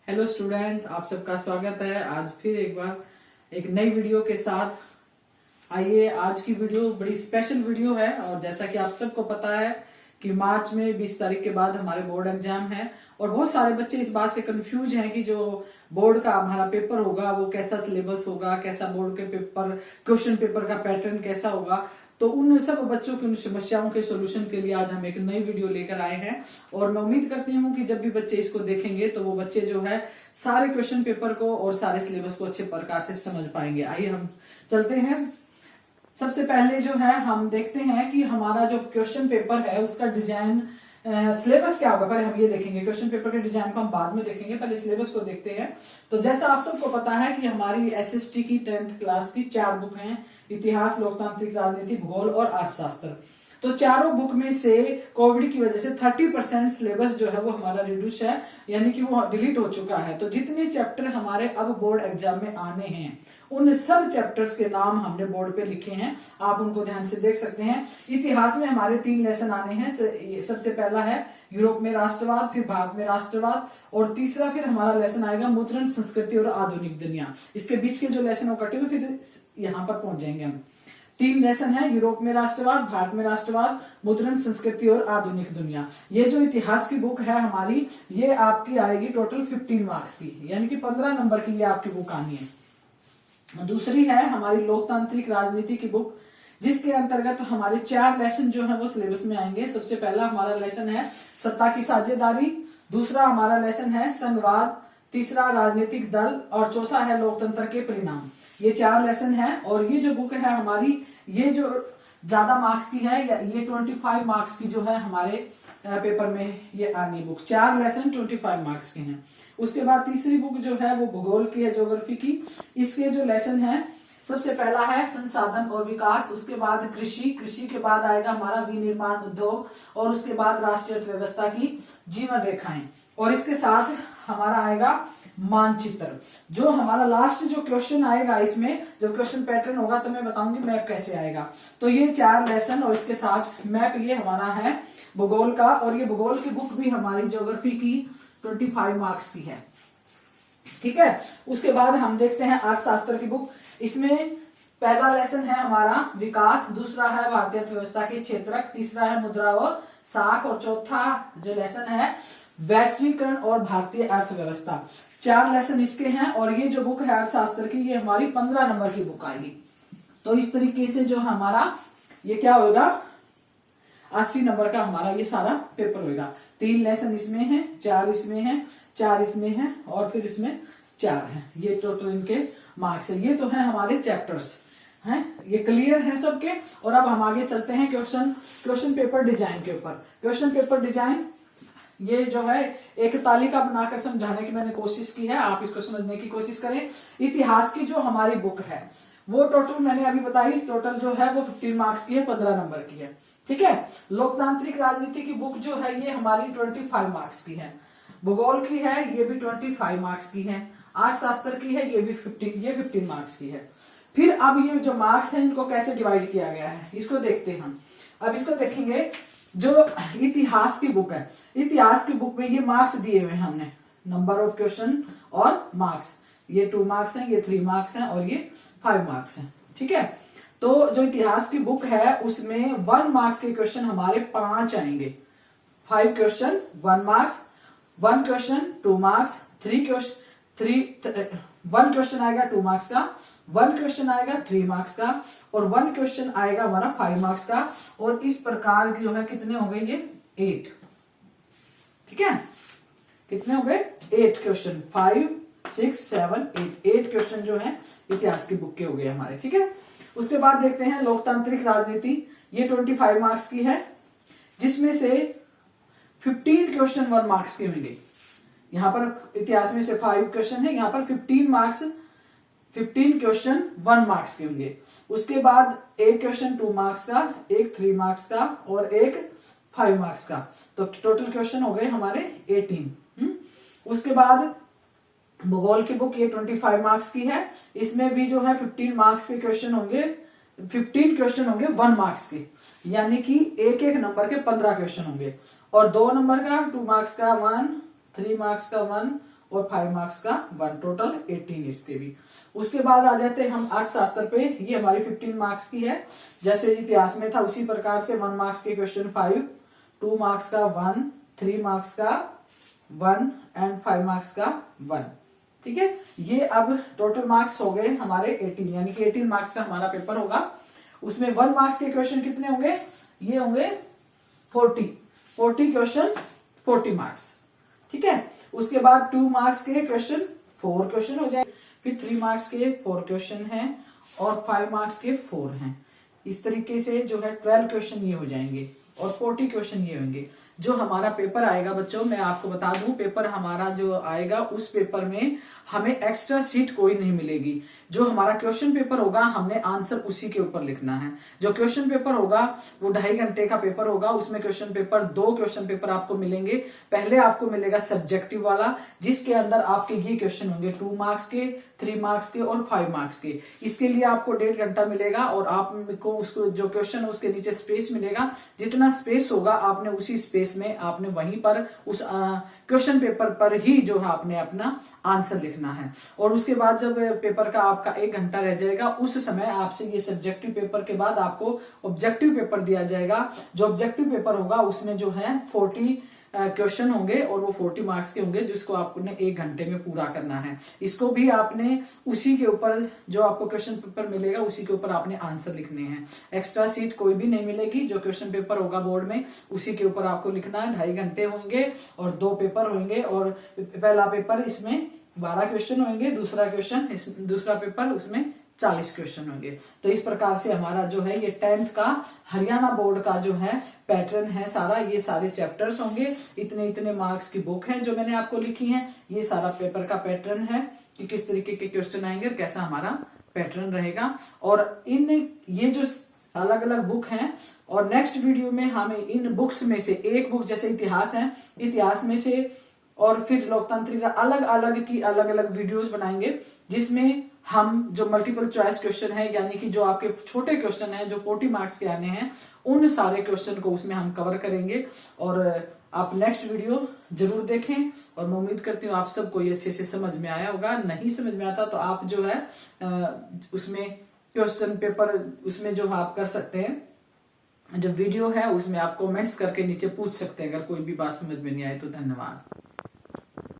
Hello student, आप सबका स्वागत है आज फिर एक बार एक नई वीडियो के साथ। आइए, आज की वीडियो बड़ी स्पेशल वीडियो है और जैसा कि आप सबको पता है कि मार्च में 20 तारीख के बाद हमारे बोर्ड एग्जाम है और बहुत सारे बच्चे इस बात से कंफ्यूज हैं कि जो बोर्ड का हमारा पेपर होगा वो कैसा सिलेबस होगा, कैसा बोर्ड के पेपर क्वेश्चन पेपर का पैटर्न कैसा होगा। तो उन सब बच्चों की उन समस्याओं के सॉल्यूशन के लिए आज हम एक नई वीडियो लेकर आए हैं और मैं उम्मीद करती हूँ कि जब भी बच्चे इसको देखेंगे तो वो बच्चे जो है सारे क्वेश्चन पेपर को और सारे सिलेबस को अच्छे प्रकार से समझ पाएंगे। आइए हम चलते हैं। सबसे पहले जो है हम देखते हैं कि हमारा जो क्वेश्चन पेपर है उसका डिजाइन सिलेबस क्या होगा। पहले हम ये देखेंगे, क्वेश्चन पेपर के डिजाइन को हम बाद में देखेंगे, पहले सिलेबस को देखते हैं। तो जैसा आप सबको पता है कि हमारी एसएसटी की 10th क्लास की 4 बुक हैं, इतिहास, लोकतांत्रिक राजनीति, भूगोल और अर्थशास्त्र। तो चारों बुक में से कोविड की वजह से 30% सिलेबस जो है वो हमारा रिड्यूस है, यानी कि वो डिलीट हो चुका है। तो जितने चैप्टर हमारे अब बोर्ड एग्जाम में आने हैं उन सब चैप्टर्स के नाम हमने बोर्ड पे लिखे हैं, आप उनको ध्यान से देख सकते हैं। इतिहास में हमारे 3 लेसन आने हैं। सबसे पहला है यूरोप में राष्ट्रवाद, फिर भारत में राष्ट्रवाद, और तीसरा फिर हमारा लेसन आएगा मुद्रण, संस्कृति और आधुनिक दुनिया। इसके बीच के जो लेसन वो कटे हुए फिर यहाँ पर पहुंच जाएंगे हम। 3 लेसन है, यूरोप में राष्ट्रवाद, भारत में राष्ट्रवाद, मुद्रण, संस्कृति और आधुनिक दुनिया। ये जो इतिहास की बुक है हमारी, ये आपकी आएगी टोटल 15 मार्क्स की, यानी कि 15 नंबर की ये आपकी बुक आनी है। दूसरी है हमारी लोकतांत्रिक राजनीति की बुक, जिसके अंतर्गत हमारे 4 लेसन जो है वो सिलेबस में आएंगे। सबसे पहला हमारा लेसन है सत्ता की साझेदारी, दूसरा हमारा लेसन है संघवाद, तीसरा राजनीतिक दल और चौथा है लोकतंत्र के परिणाम। ये 4 लेसन है और ये जो बुक है हमारी, ये जो ज्यादा मार्क्स की है, ये 25 मार्क्स की जो है हमारे पेपर में ये आनी बुक। 4 लेसन 25 मार्क्स के हैं। उसके बाद तीसरी बुक जो है वो भूगोल की है, ज्योग्राफी की। इसके जो लेसन है, सबसे पहला है संसाधन और विकास, उसके बाद कृषि, कृषि के बाद आएगा हमारा विनिर्माण उद्योग, और उसके बाद राष्ट्रीय अर्थव्यवस्था की जीवन रेखाएं, और इसके साथ हमारा आएगा मानचित्र। जो हमारा लास्ट जो क्वेश्चन आएगा इसमें, जब क्वेश्चन पैटर्न होगा तो मैं बताऊंगी मैप कैसे आएगा। तो ये 4 लेसन और इसके साथ मैप ये हमारा है भूगोल का, और ये भूगोल की बुक भी हमारी ज्योग्राफी की 25 मार्क्स की है, ठीक है। उसके बाद हम देखते हैं अर्थशास्त्र की बुक। इसमें पहला लेसन है हमारा विकास, दूसरा है भारतीय अर्थव्यवस्था के क्षेत्रक, तीसरा है मुद्रा और साख, और चौथा जो लेसन है वैश्वीकरण और भारतीय अर्थव्यवस्था। 4 लेसन इसके हैं और ये जो बुक है अर्थशास्त्र की, ये हमारी 15 नंबर की बुक आएगी। तो इस तरीके से जो हमारा ये क्या होगा, 80 नंबर का हमारा ये सारा पेपर होगा। 3 लेसन इसमें है, 4 इसमें है, 4 इसमें है और फिर इसमें 4 है। ये टोटल इनके मार्क्स है। ये तो है हमारे चैप्टर्स हैं, ये क्लियर है सबके। और अब हम आगे चलते हैं क्वेश्चन पेपर डिजाइन के ऊपर। क्वेश्चन पेपर डिजाइन ये जो है एक तालिका बनाकर समझाने की मैंने कोशिश की है, आप इसको समझने की कोशिश करें। इतिहास की जो हमारी बुक है वो टोटल मैंने अभी बताई, टोटल जो है वो 15 मार्क्स की है, 15 नंबर की है, ठीक है। लोकतांत्रिक राजनीति की बुक जो है ये हमारी 25 मार्क्स की है। भूगोल की है ये भी 25 मार्क्स की है। अर्थशास्त्र की है ये भी 15 मार्क्स की है। फिर अब ये जो मार्क्स हैं इनको कैसे डिवाइड किया गया है इसको देखते हैं हम। अब इसको देखेंगे, जो इतिहास की बुक है, इतिहास की बुक में ये मार्क्स दिए हुए हैं हमने, नंबर ऑफ क्वेश्चन और मार्क्स। ये 2 मार्क्स हैं, ये 3 मार्क्स हैं और ये 5 मार्क्स हैं, ठीक है। तो जो इतिहास की बुक है उसमें 1 मार्क्स के क्वेश्चन हमारे 5 आएंगे। 5 question 1 marks, 1 question 2 marks, 1 question आएगा 2 मार्क्स का, 1 क्वेश्चन आएगा 3 मार्क्स का, और 1 क्वेश्चन आएगा हमारा 5 मार्क्स का। और इस प्रकार जो है कितने हो गए, ये 8, ठीक है। कितने हो गए, 8 क्वेश्चन, 5 6 7 8 क्वेश्चन जो है इतिहास की बुक के हो गए हमारे, ठीक है। उसके बाद देखते हैं लोकतांत्रिक राजनीति, ये 25 मार्क्स की है, जिसमें से 15 क्वेश्चन 1 मार्क्स के होंगे। यहाँ पर इतिहास में से 5 क्वेश्चन है, यहाँ पर 15 क्वेश्चन 1 मार्क्स के होंगे। उसके बाद एक क्वेश्चन 2 मार्क्स का, एक 3 मार्क्स का और एक 5 मार्क्स का। तो टोटल क्वेश्चन हो गए हमारे 18। उसके बाद भूगोल की बुक ये 25 मार्क्स की है, इसमें भी जो है 15 मार्क्स के क्वेश्चन होंगे, 15 क्वेश्चन होंगे 1 मार्क्स के, यानी कि एक नंबर के 15 क्वेश्चन होंगे। और 2 नंबर का 2 मार्क्स का 1, 3 मार्क्स का 1 और 5 मार्क्स का 1, टोटल 18 इसके भी। उसके बाद आ जाते हैं हम अर्थशास्त्र पे, ये हमारी 15 मार्क्स की है। जैसे इतिहास में था उसी प्रकार से 1 मार्क्स के क्वेश्चन 5, 2 मार्क्स का 1, 3 मार्क्स का 1 एंड 5 मार्क्स का 1। ठीक है, ये अब टोटल मार्क्स हो गए हमारे 18, यानी कि 18 मार्क्स का हमारा पेपर होगा। उसमें 1 मार्क्स के क्वेश्चन कितने होंगे, ये होंगे 40 क्वेश्चन, 40 मार्क्स। ठीक है, उसके बाद 2 मार्क्स के क्वेश्चन 4 क्वेश्चन हो जाए, फिर 3 मार्क्स के 4 क्वेश्चन हैं और 5 मार्क्स के 4 हैं। इस तरीके से जो है 12 क्वेश्चन ये हो जाएंगे और 40 क्वेश्चन ये होंगे। जो हमारा पेपर आएगा बच्चों, मैं आपको बता दूं, पेपर हमारा जो आएगा उस पेपर में हमें एक्स्ट्रा सीट कोई नहीं मिलेगी। जो हमारा क्वेश्चन पेपर होगा हमने आंसर उसी के ऊपर लिखना है। जो क्वेश्चन पेपर होगा वो 2.5 घंटे का पेपर होगा। उसमें क्वेश्चन पेपर 2 क्वेश्चन पेपर आपको मिलेंगे। पहले आपको मिलेगा सब्जेक्टिव वाला, जिसके अंदर आपके ये क्वेश्चन होंगे 2 मार्क्स के, 3 मार्क्स के और 5 मार्क्स के। इसके लिए आपको 1.5 घंटा मिलेगा और आपको उसको जो क्वेश्चन है उसके नीचे स्पेस मिलेगा। जितना स्पेस होगा आपने उसी स्पेस में आपने वहीं पर उस क्वेश्चन पेपर पर ही जो है आपने अपना आंसर लिखना है। और उसके बाद जब पेपर का आपका 1 घंटा रह जाएगा, उस समय आपसे ये सब्जेक्टिव पेपर के बाद आपको ऑब्जेक्टिव पेपर दिया जाएगा। जो ऑब्जेक्टिव पेपर होगा उसमें जो है 40 क्वेश्चन होंगे और वो 40 मार्क्स के होंगे, जिसको आपने 1 घंटे में पूरा करना है। इसको भी आपने उसी के ऊपर जो आपको क्वेश्चन पेपर मिलेगा उसी के ऊपर आपने आंसर लिखने हैं। एक्स्ट्रा सीट कोई भी नहीं मिलेगी। जो क्वेश्चन पेपर होगा बोर्ड में उसी के ऊपर आपको लिखना है। 2.5 घंटे होंगे और 2 पेपर होंगे और पहला पेपर इसमें 12 क्वेश्चन होंगे, दूसरा पेपर उसमें 40 क्वेश्चन होंगे। तो इस प्रकार से हमारा जो है ये 10th का हरियाणा बोर्ड का जो है पैटर्न है सारा। ये सारे चैप्टर्स होंगे, इतने मार्क्स की बुक है जो मैंने आपको लिखी है। ये सारा पेपर का पैटर्न है कि किस तरीके के क्वेश्चन आएंगे और कैसा हमारा पैटर्न रहेगा। और इन ये जो अलग अलग बुक हैं और नेक्स्ट वीडियो में हम इन बुक्स में से एक बुक, जैसे इतिहास है, इतिहास में से और फिर लोकतांत्रिक अलग अलग वीडियोस बनाएंगे, जिसमें हम जो मल्टीपल चॉइस क्वेश्चन है, यानी कि जो आपके छोटे क्वेश्चन हैं जो 40 मार्क्स के आने हैं, उन सारे क्वेश्चन को उसमें हम कवर करेंगे। और आप नेक्स्ट वीडियो जरूर देखें और मैं उम्मीद करती हूँ आप सबको ये अच्छे से समझ में आया होगा। नहीं समझ में आता तो आप जो है उसमें क्वेश्चन पेपर उसमें जो आप कर सकते हैं, जो वीडियो है उसमें आप कमेंट्स करके नीचे पूछ सकते हैं अगर कोई भी बात समझ में नहीं आए तो। धन्यवाद।